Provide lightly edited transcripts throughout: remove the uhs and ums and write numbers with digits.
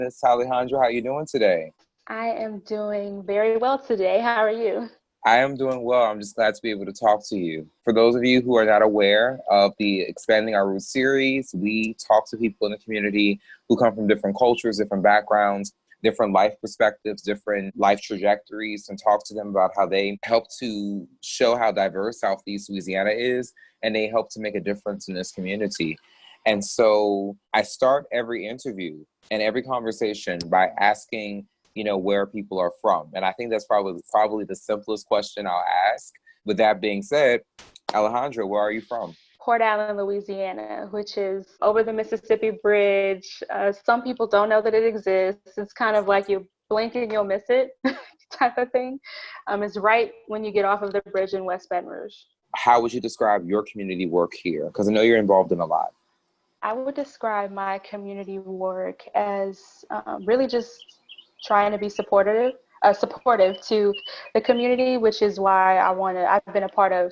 Miss Alejandro, how you doing today? I am doing very well today. How are you? I am doing well. I'm just glad to be able to talk to you. For those of you who are not aware of the Expanding Our Roots series, we talk to people in the community who come from different cultures, different backgrounds, different life perspectives, different life trajectories, and talk to them about how they help to show how diverse Southeast Louisiana is, and they help to make a difference in this community. And so I start every interview and every conversation by asking, where people are from. And I think that's probably the simplest question I'll ask. With that being said, Alejandro, where are you from? Port Allen, Louisiana, which is over the Mississippi Bridge. Some people don't know that it exists. It's kind of like you blink and you'll miss it type of thing. It's right when you get off of the bridge in West Baton Rouge. How would you describe your community work here? Because I know you're involved in a lot. I would describe my community work as really just trying to be supportive to the community, which is why I've been a part of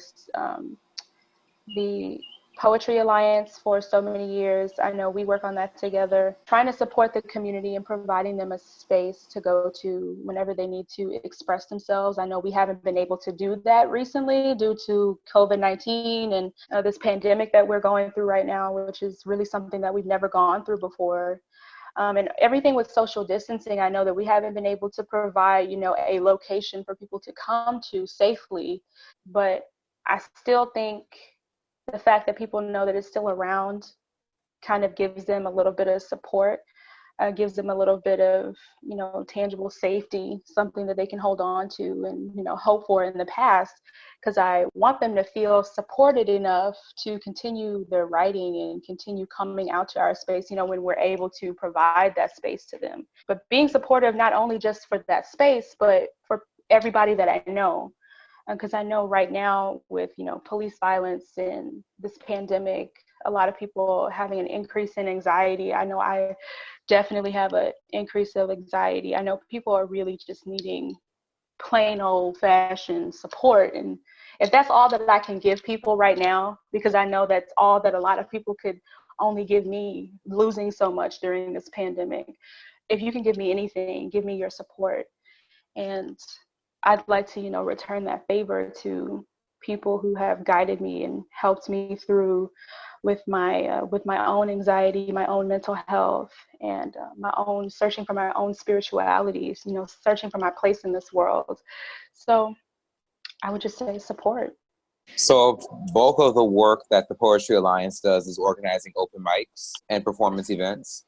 the Poetry Alliance for so many years. I know we work on that together, trying to support the community and providing them a space to go to whenever they need to express themselves. I know we haven't been able to do that recently due to COVID-19 and this pandemic that we're going through right now, which is really something that we've never gone through before. And everything with social distancing, I know that we haven't been able to provide, a location for people to come to safely. But I still think the fact that people know that it's still around kind of gives them a little bit of support, gives them a little bit of, tangible safety, something that they can hold on to and, hope for in the past. Because I want them to feel supported enough to continue their writing and continue coming out to our space, when we're able to provide that space to them. But being supportive, not only just for that space, but for everybody that I know. Because I know right now with, police violence and this pandemic, a lot of people having an increase in anxiety. I know I definitely have an increase of anxiety. I know people are really just needing plain old fashioned support. And if that's all that I can give people right now, because I know that's all that a lot of people could only give me, losing so much during this pandemic. If you can give me anything, give me your support. And I'd like to, return that favor to people who have guided me and helped me through with my own anxiety, my own mental health, and my own searching for my own spiritualities, searching for my place in this world. So I would just say support. So, bulk of the work that the Poetry Alliance does is organizing open mics and performance events.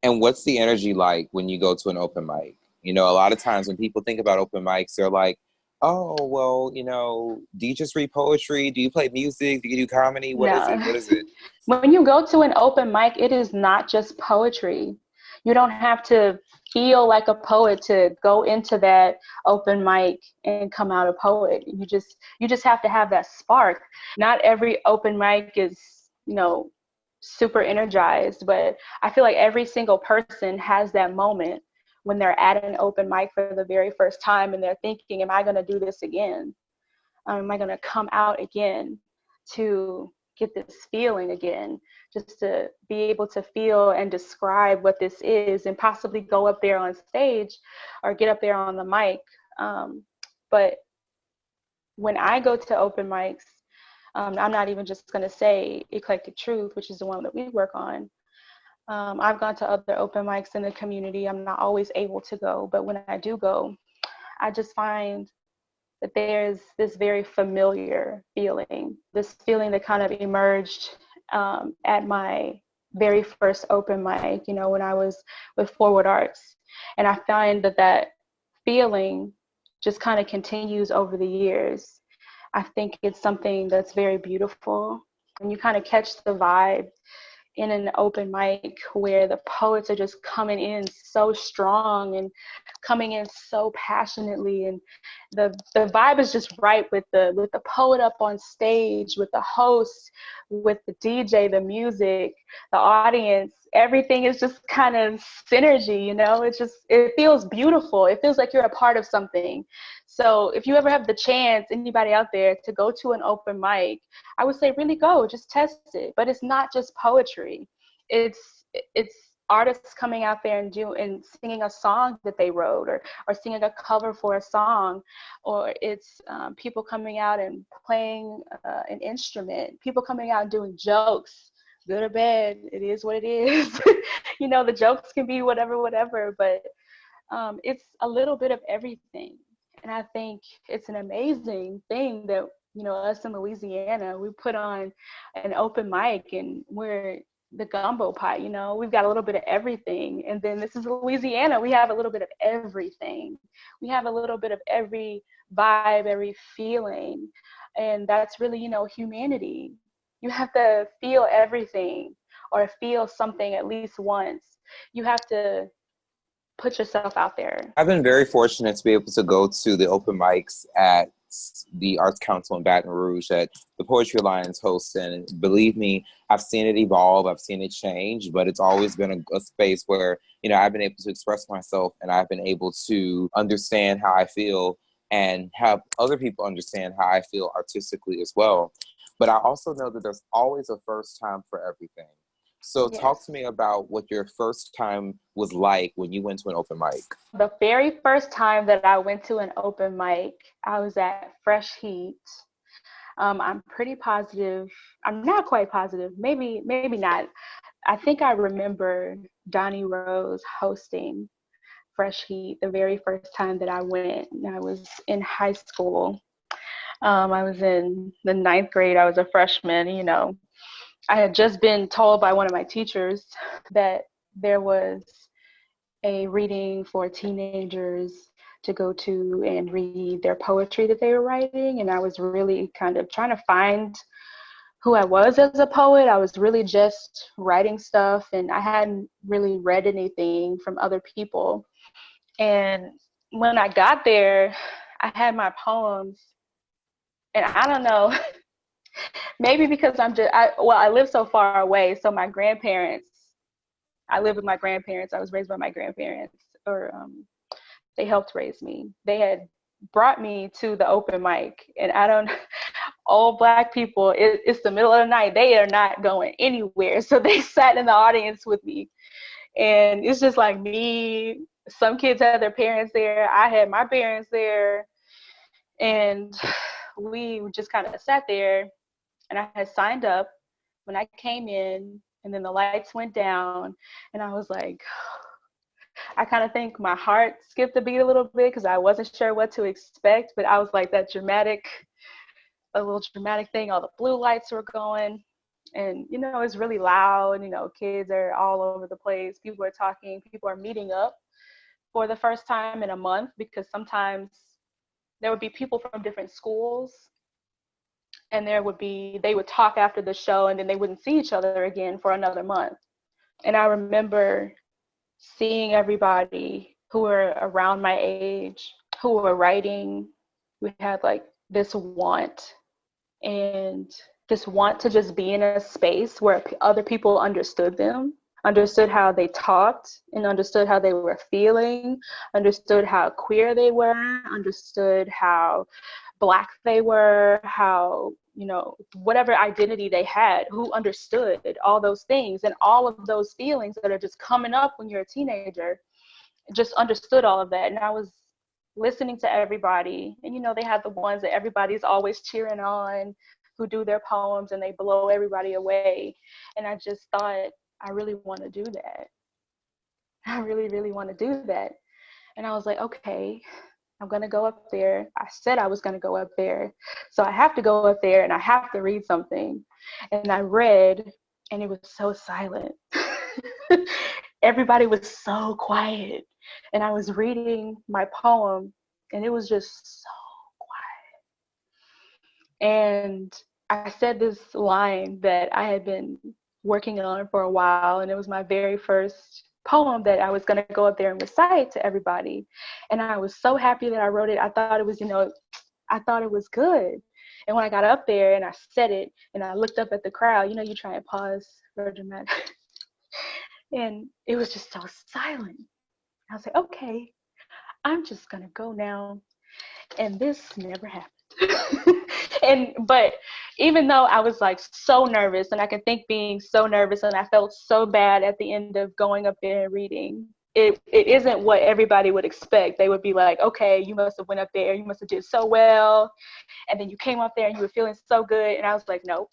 And what's the energy like when you go to an open mic? A lot of times when people think about open mics, they're like, oh, well, do you just read poetry? Do you play music? Do you do comedy? What is it? No. What is it? When you go to an open mic, it is not just poetry. You don't have to feel like a poet to go into that open mic and come out a poet. You just have to have that spark. Not every open mic is, super energized, but I feel like every single person has that moment when they're at an open mic for the very first time and they're thinking, am I going to do this again? Am I going to come out again to get this feeling again, just to be able to feel and describe what this is and possibly go up there on stage or get up there on the mic. But when I go to open mics, I'm not even just going to say Eclectic Truth, which is the one that we work on. I've gone to other open mics in the community. I'm not always able to go, but when I do go, I just find that there's this very familiar feeling, this feeling that kind of emerged at my very first open mic, when I was with Forward Arts. And I find that feeling just kind of continues over the years. I think it's something that's very beautiful. And you kind of catch the vibe in an open mic where the poets are just coming in so strong and coming in so passionately, and the vibe is just right with the poet up on stage, with the host, with the DJ, the music, the audience. Everything is just kind of synergy, it feels beautiful. It feels like you're a part of something. So if you ever have the chance, anybody out there, to go to an open mic, I would say really go, just test it. But it's not just poetry. It's artists coming out there and singing a song that they wrote, or singing a cover for a song, or it's people coming out and playing an instrument, people coming out and doing jokes, good or bad, it is what it is. You know, the jokes can be whatever, but it's a little bit of everything. And I think it's an amazing thing that, you know, us in Louisiana, we put on an open mic and we're the gumbo pot, you know, we've got a little bit of everything. And then this is Louisiana, we have a little bit of everything. We have a little bit of every vibe, every feeling. And that's really, you know, humanity. You have to feel everything or feel something at least once. You have to put yourself out there. I've been very fortunate to be able to go to the open mics at the Arts Council in Baton Rouge that the Poetry Alliance hosts. And believe me, I've seen it evolve, I've seen it change, but it's always been a space where, you know, I've been able to express myself and I've been able to understand how I feel and have other people understand how I feel artistically as well. But I also know that there's always a first time for everything. So Yes. Talk to me about what your first time was like when you went to an open mic. The very first time that I went to an open mic, I was at Fresh Heat. I'm pretty positive. I'm not quite positive. Maybe not. I think I remember Donnie Rose hosting Fresh Heat the very first time that I went. I was in high school. I was in the 9th grade. I was a freshman, you know. I had just been told by one of my teachers that there was a reading for teenagers to go to and read their poetry that they were writing. And I was really kind of trying to find who I was as a poet. I was really just writing stuff and I hadn't really read anything from other people. And when I got there, I had my poems, and I don't know, maybe because I live so far away. So I live with my grandparents. I was raised by my grandparents, or they helped raise me. They had brought me to the open mic, and all Black people, it's the middle of the night. They are not going anywhere. So they sat in the audience with me. And it's just like me. Some kids had their parents there. I had my parents there. And we just kind of sat there. And I had signed up when I came in, and then the lights went down, and I was like, I kind of think my heart skipped a beat a little bit because I wasn't sure what to expect, but I was like a little dramatic thing. All the blue lights were going, and, you know, it's really loud, you know, kids are all over the place. People are talking, people are meeting up for the first time in a month, because sometimes there would be people from different schools, and they would talk after the show, and then they wouldn't see each other again for another month. And I remember seeing everybody who were around my age, who were writing. We had like this want to just be in a space where other people understood them, understood how they talked, and understood how they were feeling, understood how queer they were, understood how Black they were, how, you know, whatever identity they had, who understood all those things and all of those feelings that are just coming up when you're a teenager, just understood all of that. And I was listening to everybody, and, you know, they had the ones that everybody's always cheering on, who do their poems and they blow everybody away. And I just thought, I really want to do that. I really, really want to do that. And I was like, okay, I'm going to go up there. I said I was going to go up there. So I have to go up there and I have to read something. And I read, and it was so silent. Everybody was so quiet. And I was reading my poem, and it was just so quiet. And I said this line that I had been working on for a while, and it was my very first poem that I was going to go up there and recite to everybody. And I was so happy that I wrote it. I thought it was, I thought it was good. And when I got up there and I said it, and I looked up at the crowd, you try and pause for a dramatic, and it was just so silent. I was like, okay, I'm just going to go now. And this never happened. But even though I was like so nervous, and I can think being so nervous, and I felt so bad at the end of going up there and reading. It isn't what everybody would expect. They would be like, okay, you must have went up there, you must have did so well, and then you came up there and you were feeling so good. And I was like, nope,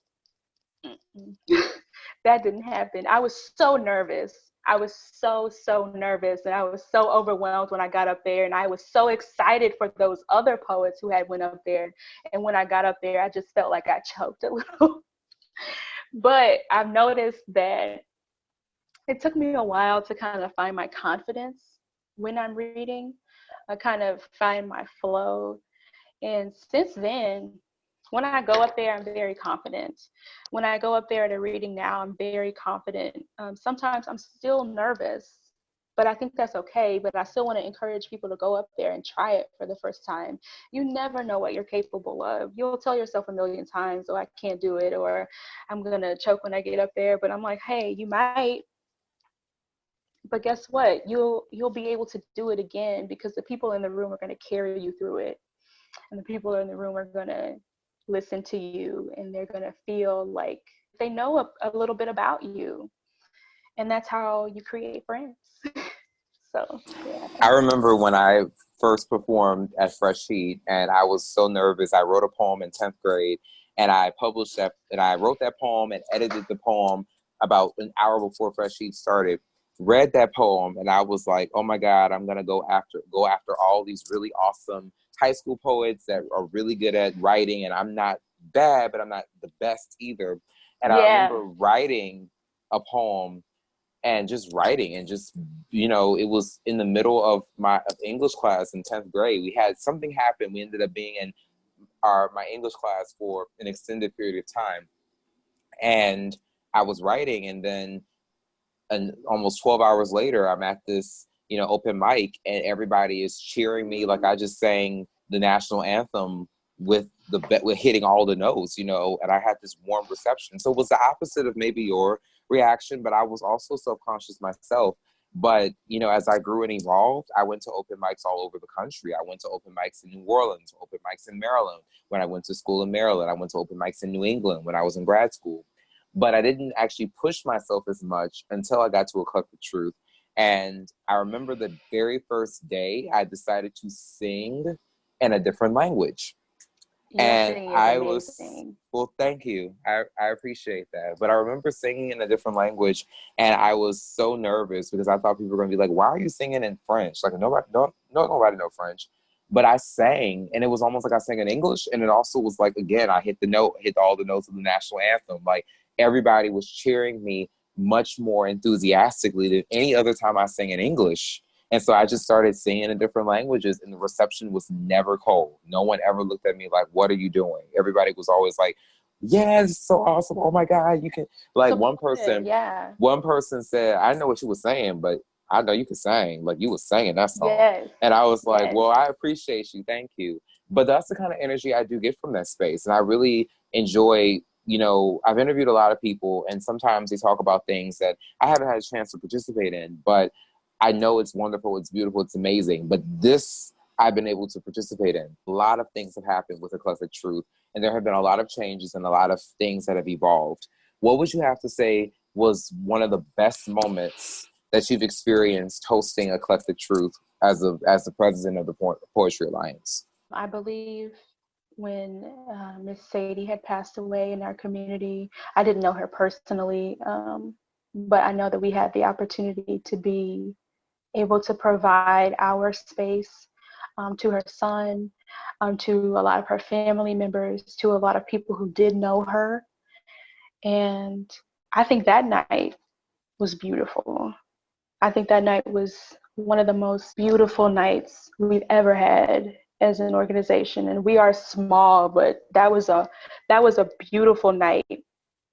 that didn't happen. I was so nervous. I was so nervous, and I was so overwhelmed when I got up there, and I was so excited for those other poets who had went up there. And when I got up there, I just felt like I choked a little. But I've noticed that it took me a while to kind of find my confidence when I'm reading. I kind of find my flow. And since then, when I go up there, I'm very confident. When I go up there at a reading now, I'm very confident. Sometimes I'm still nervous, but I think that's okay. But I still want to encourage people to go up there and try it for the first time. You never know what you're capable of. You'll tell yourself a million times, oh, I can't do it, or I'm going to choke when I get up there. But I'm like, hey, you might. But guess what? You'll be able to do it again, because the people in the room are going to carry you through it. And the people in the room are going to listen to you, and they're going to feel like they know a little bit about you. And that's how you create friends. So, yeah. I remember when I first performed at Fresh Heat, and I was so nervous. I wrote a poem in 10th grade, and I published that, and I wrote that poem and edited the poem about an hour before Fresh Heat started. Read that poem, and I was like, oh my God, I'm going to go after all these really awesome high school poets that are really good at writing, and I'm not bad, but I'm not the best either. And I remember writing a poem and just writing, and just, it was in the middle of my English class in 10th grade. We had something happen. We ended up being in my English class for an extended period of time. And I was writing, and then almost 12 hours later, I'm at this, open mic, and everybody is cheering me like I just sang the national anthem with hitting all the notes, and I had this warm reception. So it was the opposite of maybe your reaction, but I was also self-conscious myself. But, as I grew and evolved, I went to open mics all over the country. I went to open mics in New Orleans, open mics in Maryland. When I went to school in Maryland, I went to open mics in New England when I was in grad school. But I didn't actually push myself as much until I got to Eclectic Truth. And I remember the very first day I decided to sing in a different language. And I was, well, thank you. I appreciate that. But I remember singing in a different language, and I was so nervous because I thought people were going to be like, why are you singing in French? Like, nobody know French. But I sang, and it was almost like I sang in English. And it also was like, again, I hit all the notes of the national anthem. Like, everybody was cheering me much more enthusiastically than any other time I sang in English. And so I just started singing in different languages, and the reception was never cold. No one ever looked at me like, what are you doing? Everybody was always like, yeah, it's so awesome. Oh my God, you can, like, so one person said, I know what you were saying, but I know you could sing. Like, you were singing that song. Yes. And I was like, well, I appreciate you. Thank you. But that's the kind of energy I do get from that space. And I really enjoy, I've interviewed a lot of people, and sometimes they talk about things that I haven't had a chance to participate in, but I know it's wonderful, it's beautiful, it's amazing. But this I've been able to participate in. A lot of things have happened with Eclectic Truth, and there have been a lot of changes and a lot of things that have evolved. What would you have to say was one of the best moments that you've experienced hosting Eclectic Truth as the president of the Poetry Alliance? I believe when Miss Sadie had passed away in our community, I didn't know her personally, but I know that we had the opportunity to be able to provide our space to her son, to a lot of her family members, to a lot of people who did know her. And I think that night was beautiful. I think that night was one of the most beautiful nights we've ever had as an organization. And we are small, but that was a beautiful night.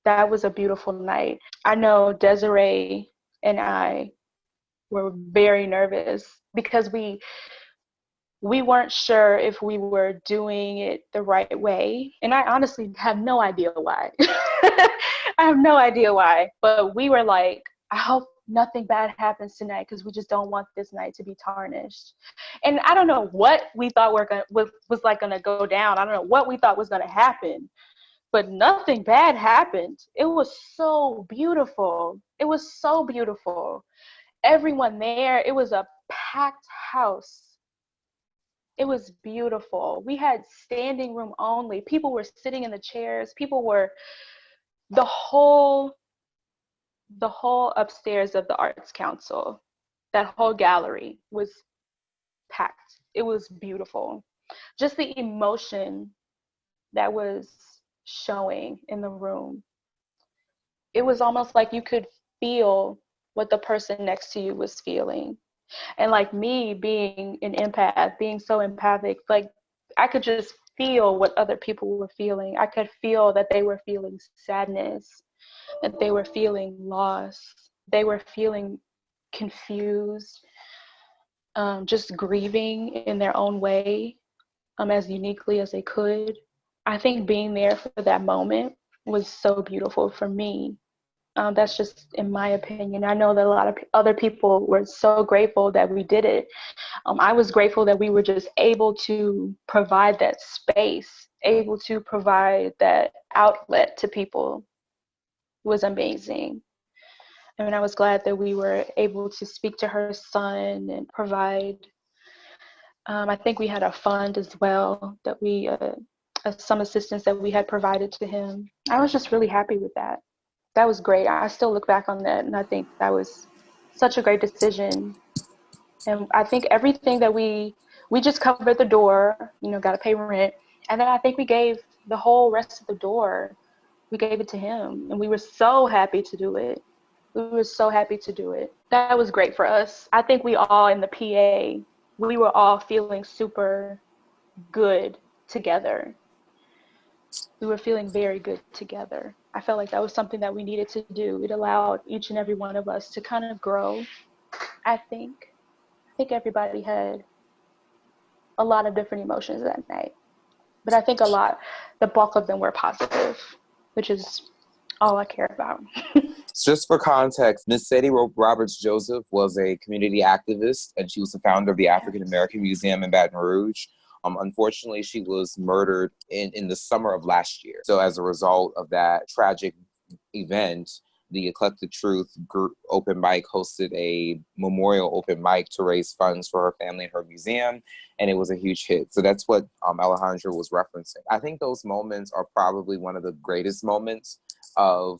That was a beautiful night. I know Desiree and I were very nervous because we weren't sure if we were doing it the right way. And I honestly have no idea why. I have no idea why. But we were like, I hope nothing bad happens tonight, because we just don't want this night to be tarnished. And I don't know what we thought was like going to go down. I don't know what we thought was going to happen. but nothing bad happened. It was so beautiful. It was so beautiful. Everyone there, it was a packed house. It was beautiful. We had standing room only. People were sitting in the chairs. People were, the whole upstairs of the Arts Council, that whole gallery was packed. It was beautiful. Just the emotion that was showing in the room. It was almost like you could feel what the person next to you was feeling. And like me being an empath, being so empathic, like I could just feel what other people were feeling. I could feel that they were feeling sadness, that they were feeling loss, they were feeling confused, just grieving in their own way, as uniquely as they could. I think being there for that moment was so beautiful for me. That's just in my opinion. I know that a lot of other people were so grateful that we did it. I was grateful that we were just able to provide that space, able to provide that outlet to people. It was amazing. I mean, I was glad that we were able to speak to her son and provide. I think we had a fund as well that we, some assistance that we had provided to him. I was just really happy with that. That was great. I still look back on that and I think that was such a great decision. And I think everything that we just covered the door, got to pay rent. And then I think we gave the whole rest of the door, we gave it to him. And we were so happy to do it. We were so happy to do it. That was great for us. I think we all in the PA, we were all feeling super good together. We were feeling very good together. I felt like that was something that we needed to do. It allowed each and every one of us to kind of grow, I think. I think everybody had a lot of different emotions that night. But I think the bulk of them were positive, which is all I care about. Just for context, Miss Sadie Roberts Joseph was a community activist, and she was the founder of the African American Museum in Baton Rouge. Unfortunately, she was murdered in the summer of last year. So as a result of that tragic event, the Eclectic Truth group open mic hosted a memorial open mic to raise funds for her family and her museum, and it was a huge hit. So that's what Alejandro was referencing. I think those moments are probably one of the greatest moments of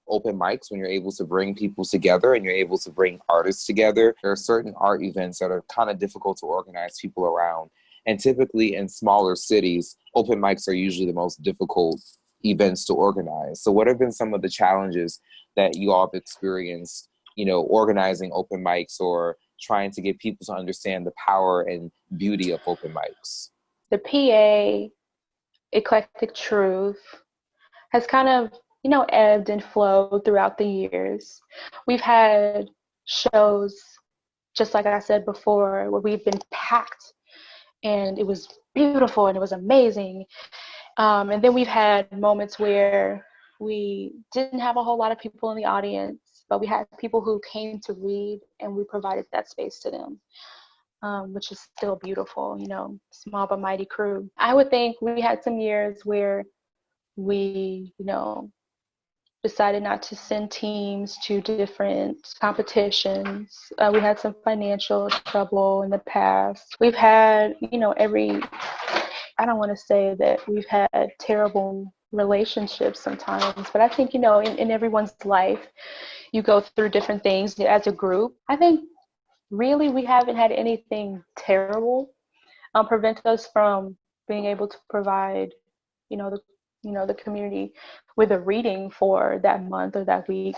open mics, when you're able to bring people together and you're able to bring artists together. There are certain art events that are kind of difficult to organize people around. And typically in smaller cities, open mics are usually the most difficult events to organize. So what have been some of the challenges that you all have experienced, organizing open mics or trying to get people to understand the power and beauty of open mics? The PA Eclectic Truth has kind of, ebbed and flowed throughout the years. We've had shows, just like I said before, where we've been packed and it was beautiful and it was amazing. And then we've had moments where we didn't have a whole lot of people in the audience, but we had people who came to read and we provided that space to them, which is still beautiful, small but mighty crew. I would think we had some years where we, decided not to send teams to different competitions. We had some financial trouble in the past. We've had, I don't want to say that we've had terrible relationships sometimes, but I think, in everyone's life, you go through different things as a group. I think really we haven't had anything terrible prevent us from being able to provide, the community with a reading for that month or that week.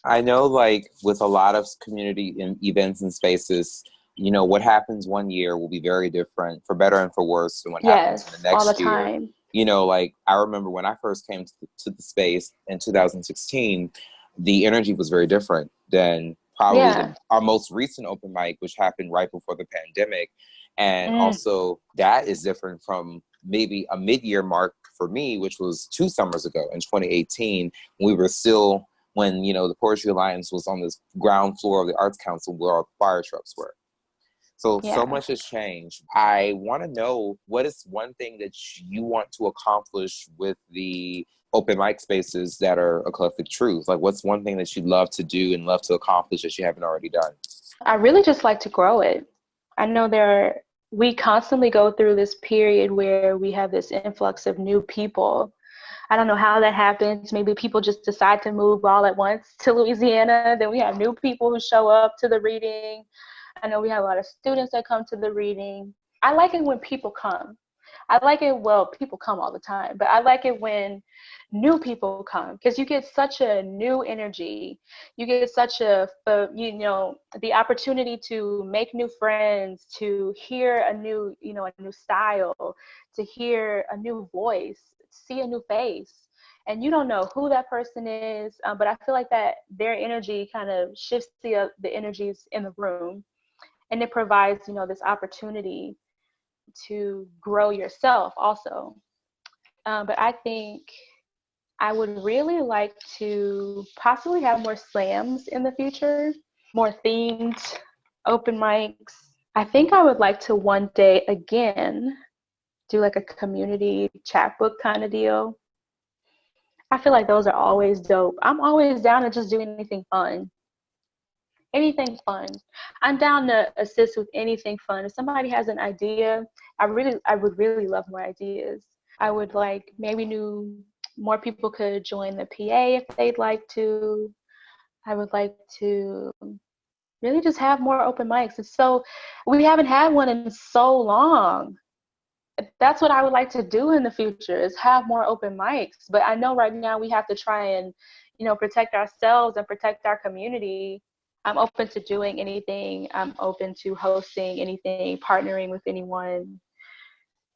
I know, like, with a lot of community events and spaces, what happens one year will be very different, for better and for worse, than what happens in the next all the year. Time. Like, I remember when I first came to the space in 2016, the energy was very different than probably our most recent open mic, which happened right before the pandemic. And also that is different from maybe a mid-year mark for me, which was 2 summers ago in 2018. We were still, when, the Poetry Alliance was on the ground floor of the Arts Council where our fire trucks were. So much has changed. I want to know, what is one thing that you want to accomplish with the open mic spaces that are Eclectic Truth? Like, what's one thing that you'd love to do and love to accomplish that you haven't already done? I really just like to grow it. I know we constantly go through this period where we have this influx of new people. I don't know how that happens. Maybe people just decide to move all at once to Louisiana. Then we have new people who show up to the reading. I know we have a lot of students that come to the reading. I like it when people come. I like it, well, people come all the time, but I like it when new people come, because you get such a new energy. You get such the opportunity to make new friends, to hear a new style, to hear a new voice, see a new face. And you don't know who that person is, but I feel like that their energy kind of shifts the energies in the room. And it provides, this opportunity to grow yourself also. But I think I would really like to possibly have more slams in the future, more themed open mics. I think I would like to one day again do like a community chat book kind of deal. I feel like those are always dope. I'm always down to just do anything fun. Anything fun. I'm down to assist with anything fun. If somebody has an idea, I would really love more ideas. I would like maybe more people could join the PA if they'd like to. I would like to really just have more open mics. We haven't had one in so long. That's what I would like to do in the future, is have more open mics. But I know right now we have to try and, protect ourselves and protect our community. I'm open to doing anything. I'm open to hosting anything, partnering with anyone.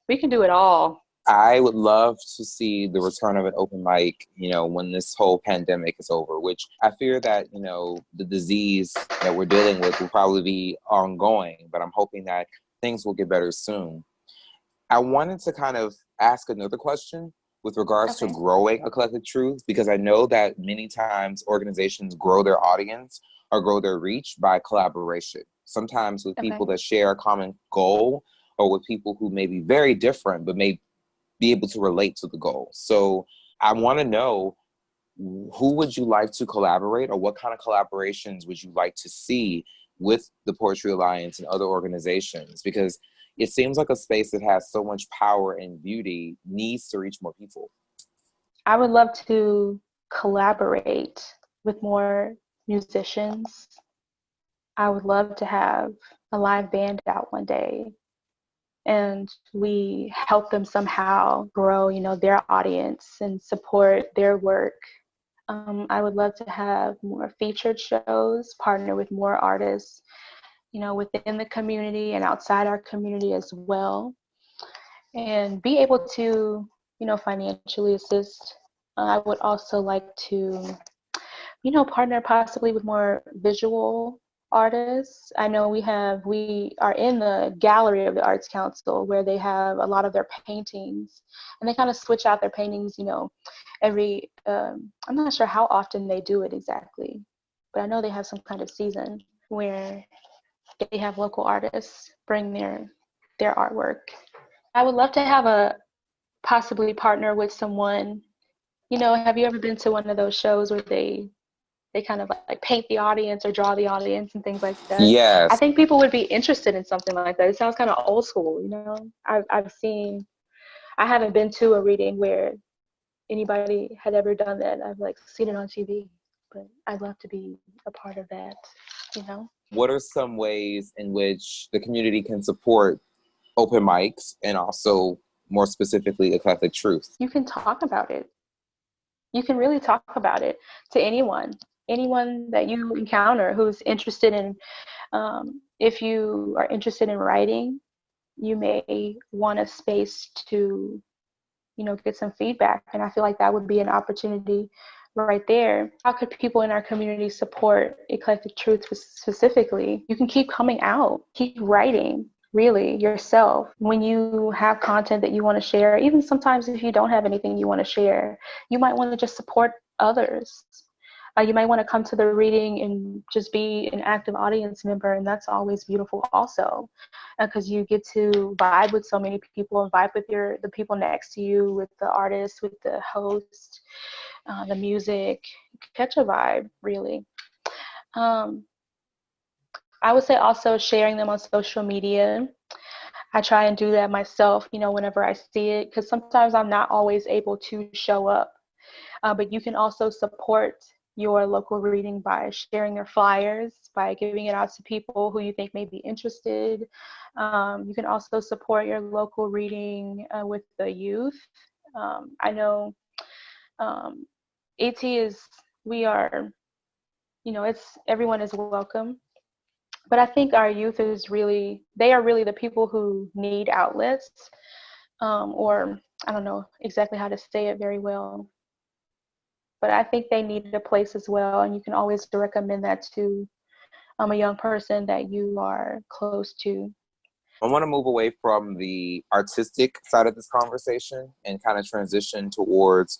We can do it all. I would love to see the return of an open mic, when this whole pandemic is over, which I fear that, the disease that we're dealing with will probably be ongoing, but I'm hoping that things will get better soon. I wanted to kind of ask another question with regards to growing Eclectic Truth, because I know that many times organizations grow their audience or grow their reach by collaboration, sometimes with people that share a common goal, or with people who may be very different but may be able to relate to the goal. So I want to know, who would you like to collaborate, or what kind of collaborations would you like to see with the Poetry Alliance and other organizations? Because it seems like a space that has so much power and beauty needs to reach more people. I would love to collaborate with more musicians. I would love to have a live band out one day, and we help them somehow grow, their audience and support their work. I would love to have more featured shows, partner with more artists, within the community and outside our community as well, and be able to, financially assist. I would also like to, partner possibly with more visual artists. I know we are in the gallery of the Arts Council, where they have a lot of their paintings, and they kind of switch out their paintings, every, I'm not sure how often they do it exactly, but I know they have some kind of season where they have local artists bring their artwork. I would love to have possibly partner with someone, have you ever been to one of those shows where they kind of like paint the audience or draw the audience and things like that? Yes. I think people would be interested in something like that. It sounds kind of old school, I haven't been to a reading where anybody had ever done that. I've seen it on TV, but I'd love to be a part of that, What are some ways in which the community can support open mics, and also more specifically Eclectic Truth? You can talk about it. You can really talk about it to anyone that you encounter who's interested in, if you are interested in writing, you may want a space to, get some feedback. And I feel like that would be an opportunity right there. How could people in our community support Eclectic Truth specifically? You can keep coming out, keep writing, really, yourself. When you have content that you want to share, even sometimes if you don't have anything you want to share, you might want to just support others. You might want to come to the reading and just be an active audience member, and that's always beautiful also, because you get to vibe with so many people and vibe with the people next to you, with the artist, with the host, the music, catch a vibe, really. I would say also sharing them on social media. I try and do that myself, whenever I see it, because sometimes I'm not always able to show up. But you can also support your local reading by sharing their flyers, by giving it out to people who you think may be interested. You can also support your local reading with the youth. I know AT we are, everyone is welcome. But I think our youth they are really the people who need outlets, or I don't know exactly how to say it very well. But I think they need a place as well, and you can always recommend that to a young person that you are close to. I want to move away from the artistic side of this conversation and kind of transition towards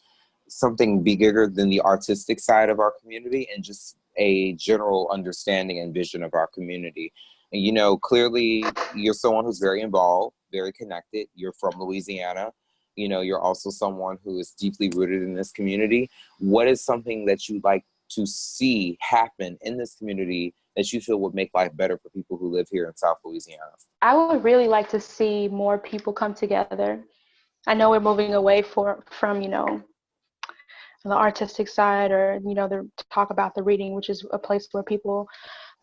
something bigger than the artistic side of our community, and just a general understanding and vision of our community. And, clearly you're someone who's very involved, very connected. You're from Louisiana. You're also someone who is deeply rooted in this community. What is something that you'd like to see happen in this community that you feel would make life better for people who live here in South Louisiana? I would really like to see more people come together. I know we're moving away from the artistic side, or the talk about the reading, which is a place where people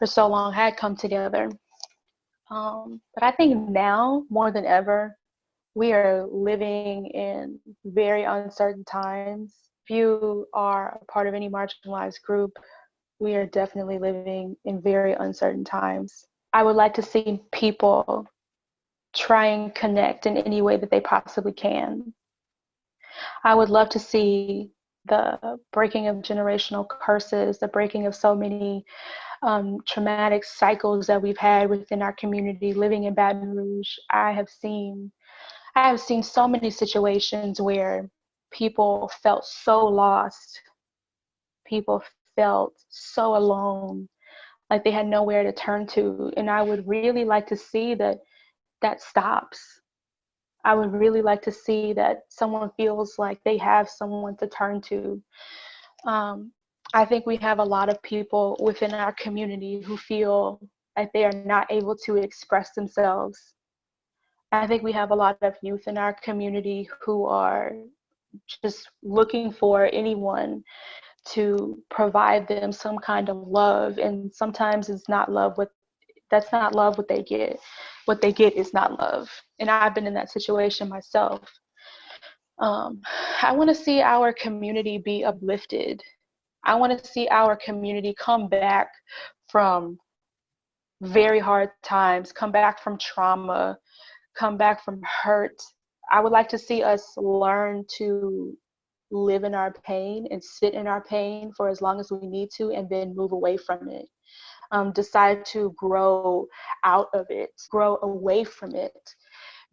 for so long had come together. But I think now more than ever, we are living in very uncertain times. If you are a part of any marginalized group, we are definitely living in very uncertain times. I would like to see people try and connect in any way that they possibly can. I would love to see the breaking of generational curses, the breaking of so many traumatic cycles that we've had within our community. Living in Baton Rouge, I have seen so many situations where people felt so lost. People felt so alone, like they had nowhere to turn to. And I would really like to see that stops. I would really like to see that someone feels like they have someone to turn to. I think we have a lot of people within our community who feel like they are not able to express themselves. I think we have a lot of youth in our community who are just looking for anyone to provide them some kind of love, and sometimes it's not love. That's not love what they get. What they get is not love, and I've been in that situation myself. I want to see our community be uplifted. I want to see our community come back from very hard times, come back from trauma, come back from hurt. I would like to see us learn to live in our pain and sit in our pain for as long as we need to, and then move away from it. Decide to grow out of it, grow away from it.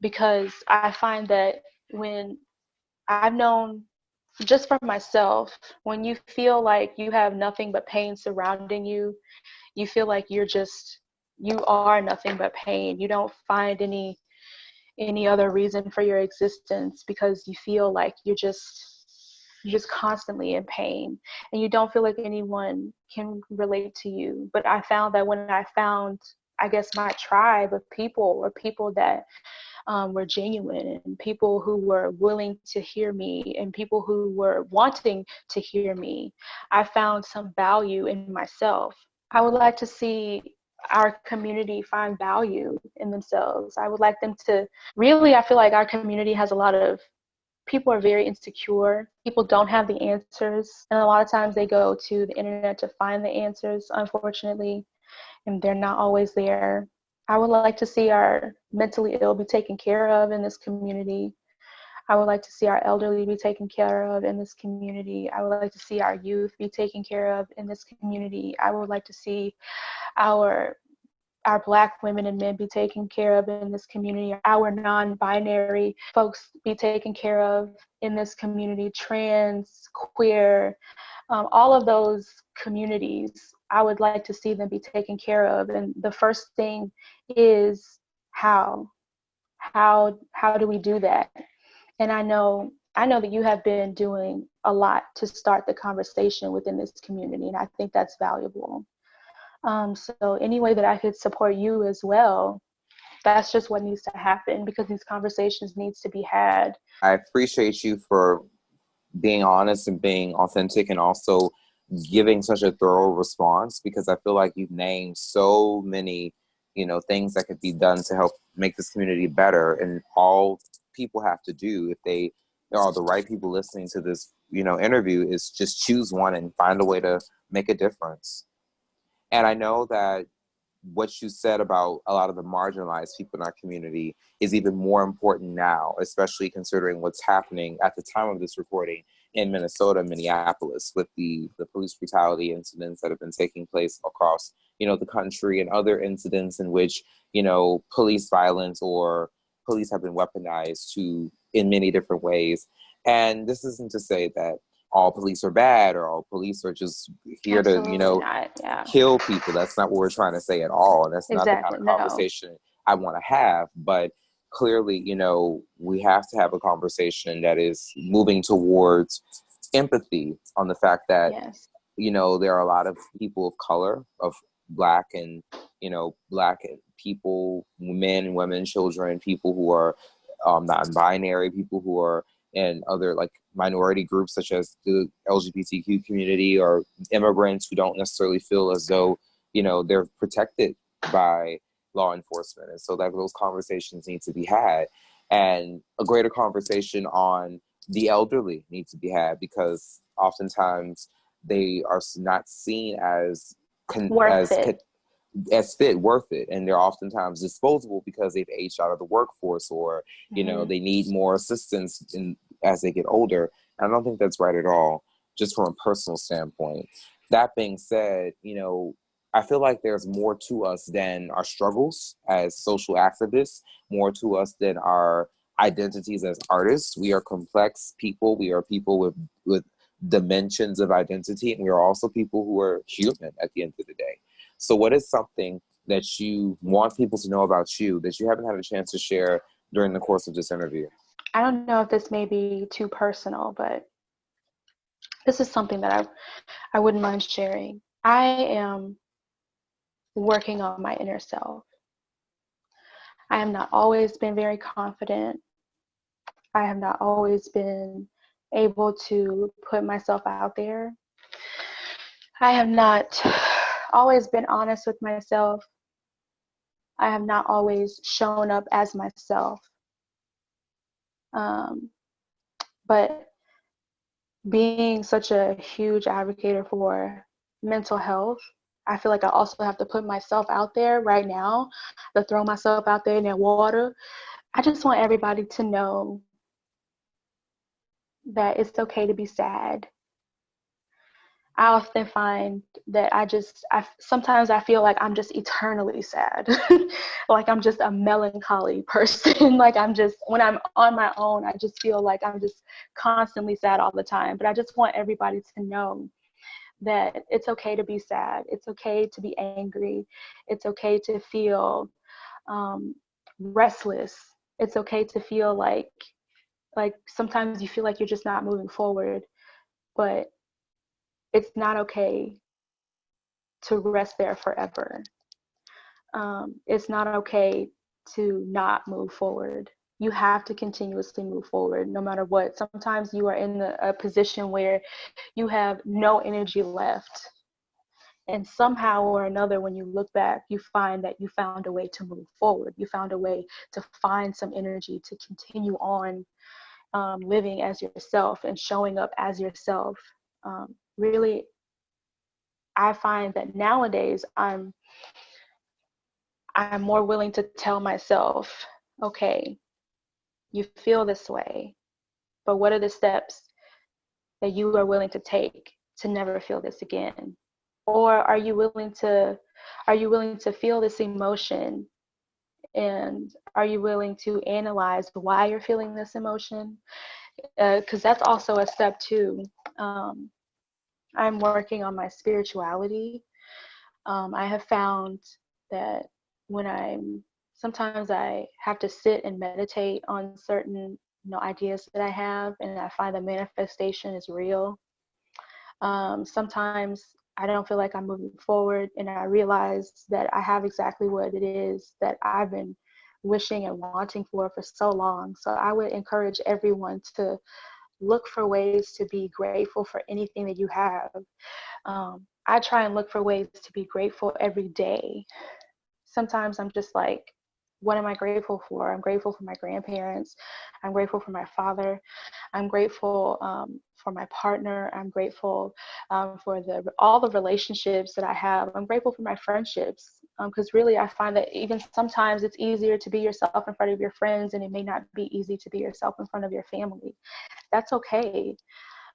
Because I find that when I've known, just for myself, when you feel like you have nothing but pain surrounding you, you feel like you are nothing but pain. You don't find any other reason for your existence, because you feel like you're just constantly in pain, and you don't feel like anyone can relate to you. But I found that when I found, I guess, my tribe of people, or people that were genuine, and people who were willing to hear me, and people who were wanting to hear me, I found some value in myself. I would like to see our community find value in themselves. I would like them to really, I feel like our community has a lot of people are very insecure. People don't have the answers. And a lot of times they go to the internet to find the answers, unfortunately, and they're not always there. I would like to see our mentally ill be taken care of in this community. I would like to see our elderly be taken care of in this community. I would like to see our youth be taken care of in this community. I would like to see our our Black women and men be taken care of in this community, our non-binary folks be taken care of in this community, trans, queer, all of those communities, I would like to see them be taken care of. And the first thing is how do we do that? And I know that you have been doing a lot to start the conversation within this community, and I think that's valuable. So any way that I could support you as well, that's just what needs to happen, because these conversations needs to be had. I appreciate you for being honest and being authentic, and also giving such a thorough response, because I feel like you've named so many, things that could be done to help make this community better. And all people have to do, if they are the right people listening to this, interview, is just choose one and find a way to make a difference. And I know that what you said about a lot of the marginalized people in our community is even more important now, especially considering what's happening at the time of this recording in Minnesota, Minneapolis, with the police brutality incidents that have been taking place across, the country, and other incidents in which, police violence or police have been weaponized in many different ways. And this isn't to say that all police are bad or all police are just here Absolutely to, not. Yeah. kill people. That's not what we're trying to say at all. And that's not the kind Exactly. of No. conversation I want to have. But clearly, we have to have a conversation that is moving towards empathy on the fact that, Yes. there are a lot of people of color, of Black and, Black people, men and women, children, people who are non-binary, people who are in other like minority groups such as the LGBTQ community, or immigrants who don't necessarily feel as though, they're protected by law enforcement. And so that those conversations need to be had, and a greater conversation on the elderly needs to be had, because oftentimes they are not seen as Worth it. as fit, worth it, and they're oftentimes disposable because they've aged out of the workforce, or they need more assistance as they get older. And I don't think that's right at all, just from a personal standpoint. That being said, I feel like there's more to us than our struggles as social activists, more to us than our identities as artists. We are complex people. We are people with dimensions of identity, and we are also people who are human at the end of the day. So what is something that you want people to know about you that you haven't had a chance to share during the course of this interview? I don't know if this may be too personal, but this is something that I wouldn't mind sharing. I am working on my inner self. I have not always been very confident. I have not always been able to put myself out there. I have not always been honest with myself. I have not always shown up as myself. But being such a huge advocate for mental health, I feel like I also have to put myself out there right now, to throw myself out there in that water. I just want everybody to know that it's okay to be sad. I often find that sometimes I feel like I'm just eternally sad. Like I'm just a melancholy person. Like when I'm on my own, I just feel like I'm just constantly sad all the time. But I just want everybody to know that it's okay to be sad. It's okay to be angry. It's okay to feel restless. It's okay to feel like sometimes you feel like you're just not moving forward, but it's not okay to rest there forever. It's not okay to not move forward. You have to continuously move forward no matter what. Sometimes you are in a position where you have no energy left. And somehow or another, when you look back, you find that you found a way to move forward. You found a way to find some energy to continue on living as yourself and showing up as yourself. Really, I find that nowadays I'm more willing to tell myself, okay, you feel this way, but what are the steps that you are willing to take to never feel this again? Or are you willing to Are you willing to feel this emotion? And are you willing to analyze why you're feeling this emotion? Because that's also a step too. I'm working on my spirituality. I have found that sometimes I have to sit and meditate on certain, ideas that I have, and I find the manifestation is real. Sometimes I don't feel like I'm moving forward, and I realize that I have exactly what it is that I've been wishing and wanting for so long. So I would encourage everyone to look for ways to be grateful for anything that you have. I try and look for ways to be grateful every day. Sometimes I'm just like, what am I grateful for? I'm grateful for my grandparents. I'm grateful for my father. I'm grateful for my partner. I'm grateful for all the relationships that I have. I'm grateful for my friendships, because really I find that even sometimes it's easier to be yourself in front of your friends, and it may not be easy to be yourself in front of your family. That's okay.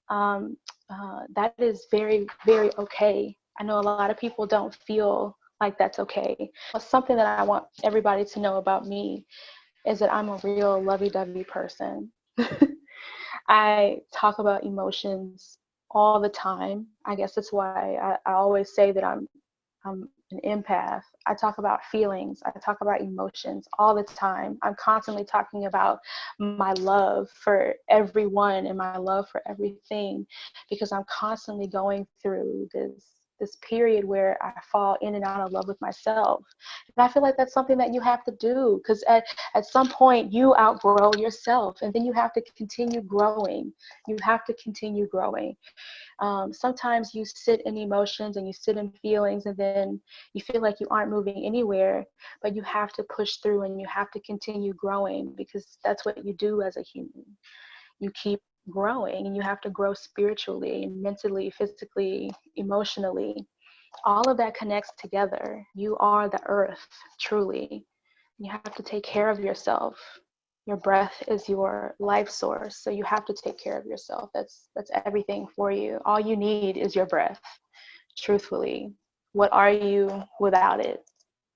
That is very, very okay. I know a lot of people don't feel like that's okay. Something that I want everybody to know about me is that I'm a real lovey-dovey person. I talk about emotions all the time. I guess that's why I always say that I'm an empath. I talk about feelings. I talk about emotions all the time. I'm constantly talking about my love for everyone and my love for everything, because I'm constantly going through this period where I fall in and out of love with myself. And I feel like that's something that you have to do, because at some point you outgrow yourself, and then you have to continue growing. You have to continue growing. Sometimes you sit in emotions and you sit in feelings, and then you feel like you aren't moving anywhere, but you have to push through and you have to continue growing, because that's what you do as a human. You keep growing, and you have to grow spiritually, mentally, physically, emotionally. All of that connects together. You are the earth, truly. You have to take care of yourself. Your breath is your life source, so you have to take care of yourself. That's everything for you. All you need is your breath, truthfully. What are you without it?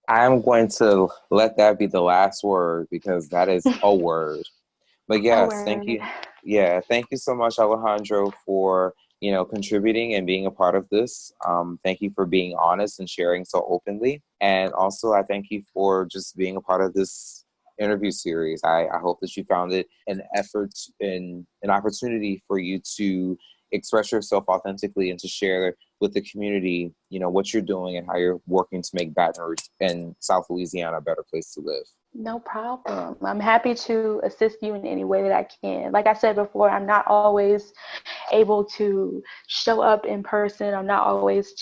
I'm going to let that be the last word, because that is a word. But A yes, thank word. you. Yeah, thank you so much, Alejandro, for contributing and being a part of this. Thank you for being honest and sharing so openly, and also I thank you for just being a part of this interview series. I hope that you found it an effort and an opportunity for you to express yourself authentically and to share with the community, what you're doing and how you're working to make Baton Rouge and South Louisiana a better place to live. No problem. I'm happy to assist you in any way that I can. Like I said before, I'm not always able to show up in person. I'm not always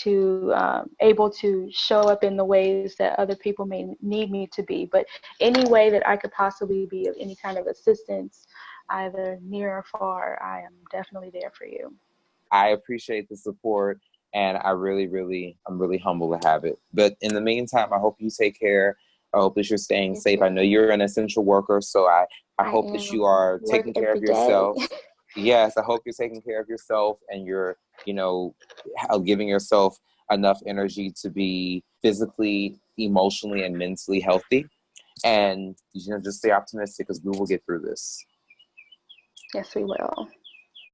able to show up in the ways that other people may need me to be. But any way that I could possibly be of any kind of assistance, either near or far, I am definitely there for you. I appreciate the support, and I'm really humble to have it. But in the meantime, I hope you take care. I hope that you're staying safe. I know you're an essential worker, so I hope that you are taking care of yourself. Yes, I hope you're taking care of yourself, and you're, giving yourself enough energy to be physically, emotionally, and mentally healthy. And, just stay optimistic, because we will get through this. Yes, we will.